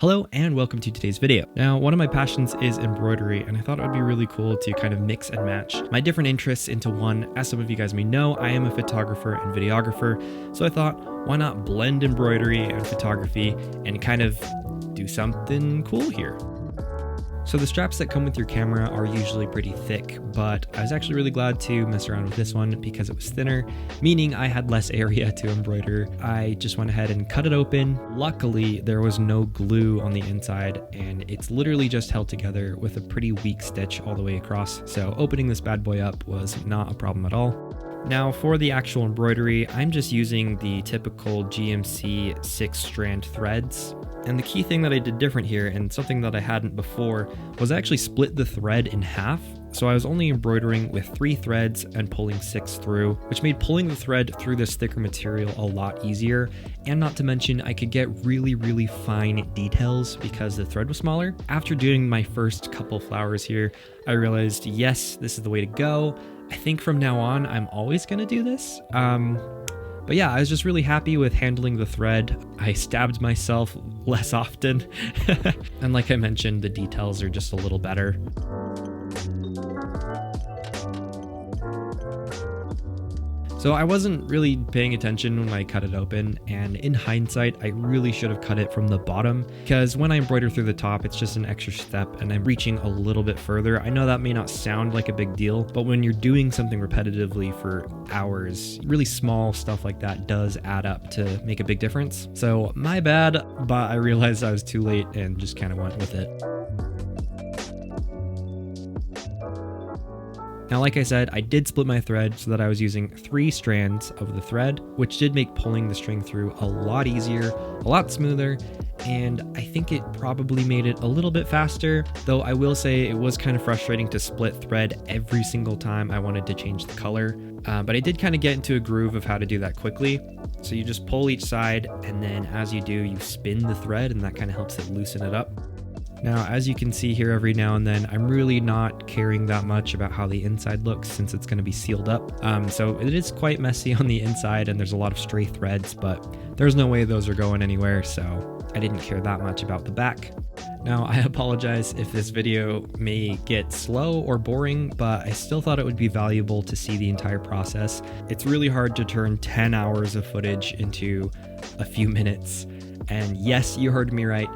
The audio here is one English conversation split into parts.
Hello and welcome to today's video. Now, one of my passions is embroidery, and I thought it would be really cool to kind of mix and match my different interests into one. As some of you guys may know, I am a photographer and videographer, so I thought, why not blend embroidery and photography and kind of do something cool here? So the straps that come with your camera are usually pretty thick, but I was actually really glad to mess around with this one because it was thinner, meaning I had less area to embroider. I just went ahead and cut it open. Luckily, there was no glue on the inside, and it's literally just held together with a pretty weak stitch all the way across. So opening this bad boy up was not a problem at all. Now for the actual embroidery, I'm just using the typical GMC 6-strand threads. And the key thing that I did different here, and something that I hadn't before, was I actually split the thread in half. So I was only embroidering with 3 threads and pulling 6 through, which made pulling the thread through this thicker material a lot easier. And not to mention, I could get really fine details because the thread was smaller. After doing my first couple flowers here, I realized, yes, this is the way to go. I think from now on, I'm always gonna do this. But yeah, I was just really happy with handling the thread. I stabbed myself less often. And like I mentioned, the details are just a little better. So I wasn't really paying attention when I cut it open, and in hindsight, I really should have cut it from the bottom, because when I embroider through the top, it's just an extra step and I'm reaching a little bit further. I know that may not sound like a big deal, but when you're doing something repetitively for hours, really small stuff like that does add up to make a big difference. So my bad, but I realized I was too late and just kind of went with it. Now, like I said, I did split my thread so that I was using 3 strands of the thread, which did make pulling the string through a lot easier, a lot smoother, and I think it probably made it a little bit faster, though I will say it was kind of frustrating to split thread every single time I wanted to change the color. But I did kind of get into a groove of how to do that quickly. So you just pull each side, and then as you do, you spin the thread, and that kind of helps it loosen it up. Now, as you can see here, every now and then, I'm really not caring that much about how the inside looks since it's going to be sealed up. So it is quite messy on the inside and there's a lot of stray threads, but there's no way those are going anywhere, so I didn't care that much about the back. Now, I apologize if this video may get slow or boring, but I still thought it would be valuable to see the entire process. It's really hard to turn 10 hours of footage into a few minutes. And yes, you heard me right.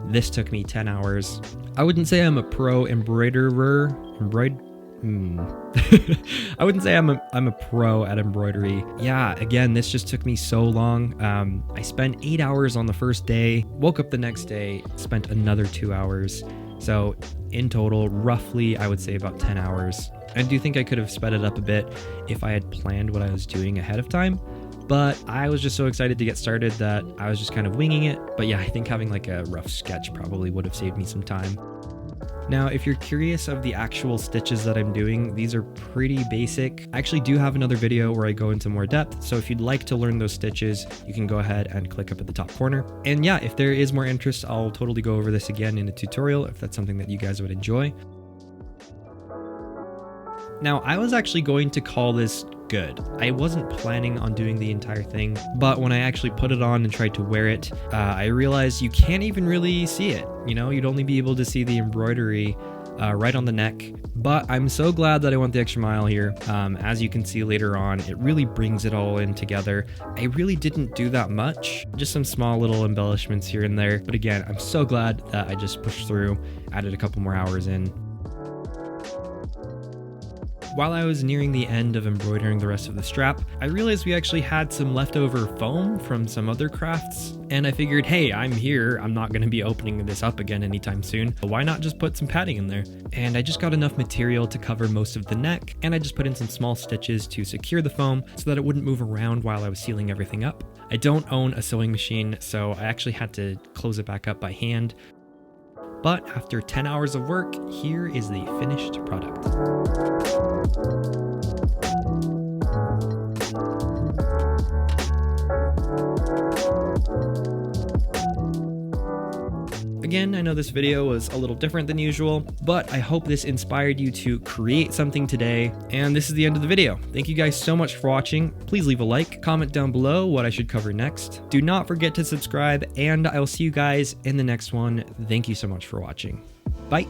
This took me 10 hours. I wouldn't say I'm a pro embroiderer. I wouldn't say I'm a pro at embroidery. Yeah, again, this just took me so long. I spent 8 hours on the first day, woke up the next day, spent another 2 hours. So in total, roughly, I would say about 10 hours. I do think I could have sped it up a bit if I had planned what I was doing ahead of time. But I was just so excited to get started that I was just kind of winging it. But yeah, I think having like a rough sketch probably would have saved me some time. Now, if you're curious of the actual stitches that I'm doing, these are pretty basic. I actually do have another video where I go into more depth. So if you'd like to learn those stitches, you can go ahead and click up at the top corner. And yeah, if there is more interest, I'll totally go over this again in a tutorial if that's something that you guys would enjoy. Now, I was actually going to call this good. I wasn't planning on doing the entire thing, but when I actually put it on and tried to wear it, I realized you can't even really see it. You know, you'd only be able to see the embroidery right on the neck. But I'm so glad that I went the extra mile here. As you can see later on, it really brings it all in together. I really didn't do that much, just some small little embellishments here and there. But again, I'm so glad that I just pushed through, added a couple more hours in. While I was nearing the end of embroidering the rest of the strap, I realized we actually had some leftover foam from some other crafts, and I figured, hey, I'm here, I'm not going to be opening this up again anytime soon, why not just put some padding in there? And I just got enough material to cover most of the neck, and I just put in some small stitches to secure the foam so that it wouldn't move around while I was sealing everything up. I don't own a sewing machine, so I actually had to close it back up by hand. But after 10 hours of work, here is the finished product. Again, I know this video was a little different than usual, but I hope this inspired you to create something today. And this is the end of the video. Thank you guys so much for watching. Please leave a like, comment down below what I should cover next. Do not forget to subscribe, and I will see you guys in the next one. Thank you so much for watching. Bye.